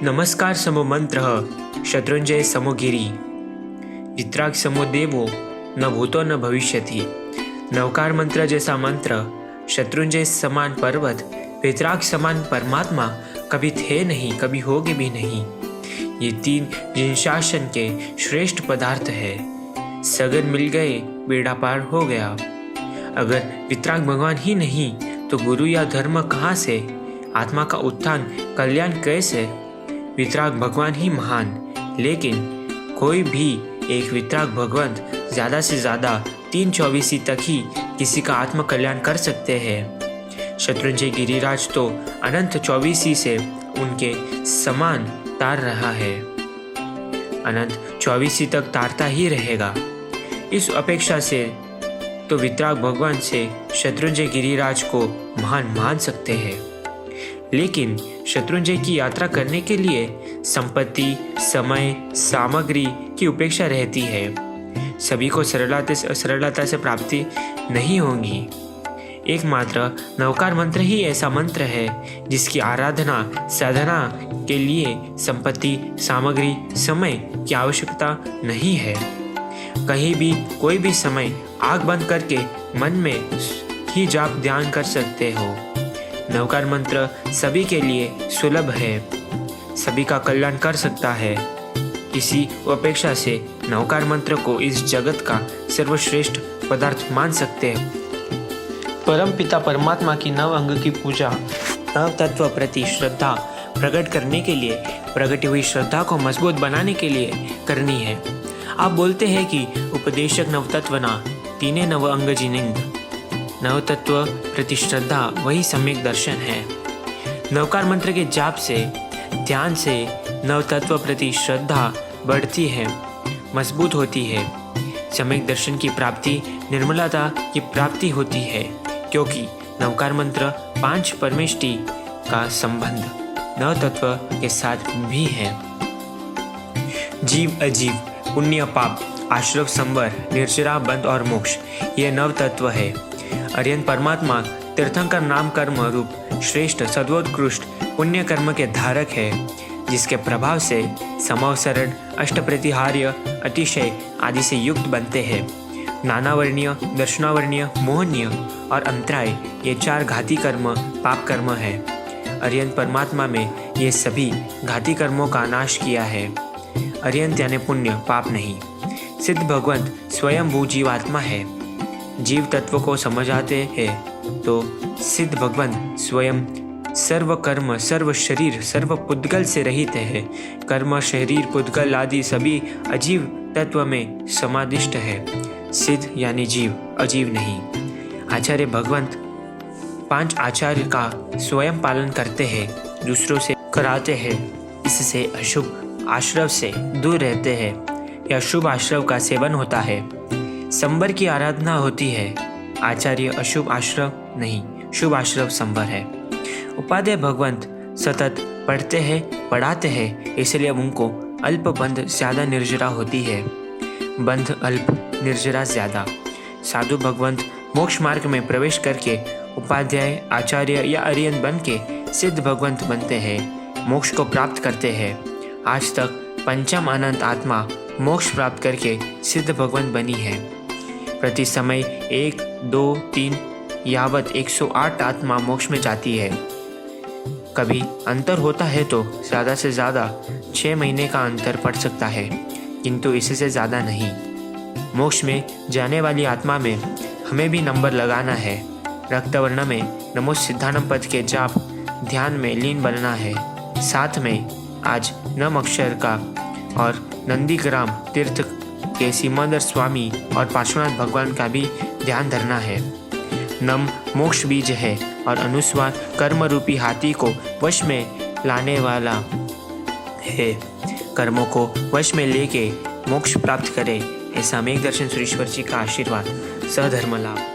नमस्कार समो मंत्र शत्रुंजय समो गिरी वित्राग समो देवो न भूतो न भविष्यति। नवकार मंत्र जैसा मंत्र, शत्रुंजय समान पर्वत, वित्राग समान परमात्मा कभी थे नहीं, कभी होगे भी नहीं। ये तीन जिनशासन के श्रेष्ठ पदार्थ है। सगन मिल गए, बेड़ा पार हो गया। अगर वित्राग भगवान ही नहीं तो गुरु या धर्म कहाँ से, आत्मा का उत्थान कल्याण कैसे। वित्राग भगवान ही महान, लेकिन कोई भी एक वित्राग भगवंत ज़्यादा से ज़्यादा 3/24 तक ही किसी का आत्म कल्याण कर सकते हैं। शत्रुंजय गिरिराज तो अनंत 24 से उनके समान तार रहा है, अनंत 24 तक तारता ही रहेगा। इस अपेक्षा से तो वित्राग भगवान से शत्रुंजय गिरिराज को महान मान सकते हैं। लेकिन शत्रुंजय की यात्रा करने के लिए संपत्ति, समय, सामग्री की उपेक्षा रहती है। सभी को सरलता से प्राप्ति नहीं होगी। एकमात्र नवकार मंत्र ही ऐसा मंत्र है जिसकी आराधना साधना के लिए संपत्ति, सामग्री, समय की आवश्यकता नहीं है। कहीं भी कोई भी समय आंख बंद करके मन में ही जाप ध्यान कर सकते हो। नवकार मंत्र सभी के लिए सुलभ है, सभी का कल्याण कर सकता है। इसी अपेक्षा से नवकार मंत्र को इस जगत का सर्वश्रेष्ठ पदार्थ मान सकते हैं। परम पिता परमात्मा की नव अंग की पूजा नव तत्व प्रति श्रद्धा प्रकट करने के लिए, प्रकटी हुई श्रद्धा को मजबूत बनाने के लिए करनी है। आप बोलते हैं कि उपदेशक नवतत्वना तीने नव अंग जिनिंग। नवतत्व प्रति श्रद्धा वही सम्यक दर्शन है। नवकार मंत्र के जाप से, ध्यान से नवतत्व प्रति श्रद्धा बढ़ती है, मजबूत होती है। सम्यक दर्शन की प्राप्ति, निर्मलता की प्राप्ति होती है, क्योंकि नवकार मंत्र 5 परमेष्टि का संबंध नवतत्व के साथ भी है। जीव अजीव, पुण्य पाप, आश्रव संवर, निर्जरा बंध और मोक्ष, ये नव तत्व है। आर्यन परमात्मा तीर्थंकर नाम कर्म रूप श्रेष्ठ सद्वोत्कृष्ट पुण्य कर्म के धारक है, जिसके प्रभाव से समवसरण, अष्टप्रतिहार्य, अतिशय आदि से युक्त बनते हैं। नानावर्णीय, दर्शनावर्णीय, मोहनीय और अंतराय, ये 4 घाती कर्म पाप कर्म है। आर्यन परमात्मा में ये सभी घाती कर्मों का नाश किया है। अरियंत यानी पुण्य, पाप नहीं। सिद्ध भगवंत स्वयंभू जीवात्मा है। जीव तत्व को समझाते हैं तो सिद्ध भगवंत स्वयं सर्व कर्म, सर्व शरीर, सर्व पुद्गल से रहित है। कर्म, शरीर, पुद्गल आदि सभी अजीव तत्व में समादिष्ट है। सिद्ध यानी जीव, अजीव नहीं। आचार्य भगवंत 5 आचार्य का स्वयं पालन करते हैं, दूसरों से कराते हैं। इससे अशुभ आश्रव से दूर रहते हैं या शुभ आश्रव का सेवन होता है। संबर की आराधना होती है। आचार्य अशुभ आश्रव नहीं, शुभ आश्रव संबर है। उपाध्याय भगवंत सतत पढ़ते हैं, पढ़ाते हैं, इसलिए उनको अल्प बंध ज़्यादा, निर्जरा होती है। बंध अल्प, निर्जरा ज़्यादा। साधु भगवंत मोक्ष मार्ग में प्रवेश करके उपाध्याय, आचार्य या अरियन बन के सिद्ध भगवंत बनते हैं, मोक्ष को प्राप्त करते हैं। आज तक पंचम अनंत आत्मा मोक्ष प्राप्त करके सिद्ध भगवंत बनी है। प्रति समय 1, 2, 3 यावत 108 आत्मा मोक्ष में जाती है। कभी अंतर होता है तो ज़्यादा से ज़्यादा 6 महीने का अंतर पड़ सकता है, किंतु इससे ज़्यादा नहीं। मोक्ष में जाने वाली आत्मा में हमें भी नंबर लगाना है। रक्तवर्ण में नमो सिद्धानम पद के जाप ध्यान में लीन बनना है। साथ में आज नम अक्षर का और नंदीग्राम तीर्थ के सिमंदर स्वामी और पार्श्वनाथ भगवान का भी ध्यान धरना है। नम मोक्ष बीज है और अनुस्वार कर्म रूपी हाथी को वश में लाने वाला है। कर्मों को वश में लेके मोक्ष प्राप्त करे, ऐसा मेघ दर्शन सुरेश्वर जी का आशीर्वाद। सधर्म लाभ।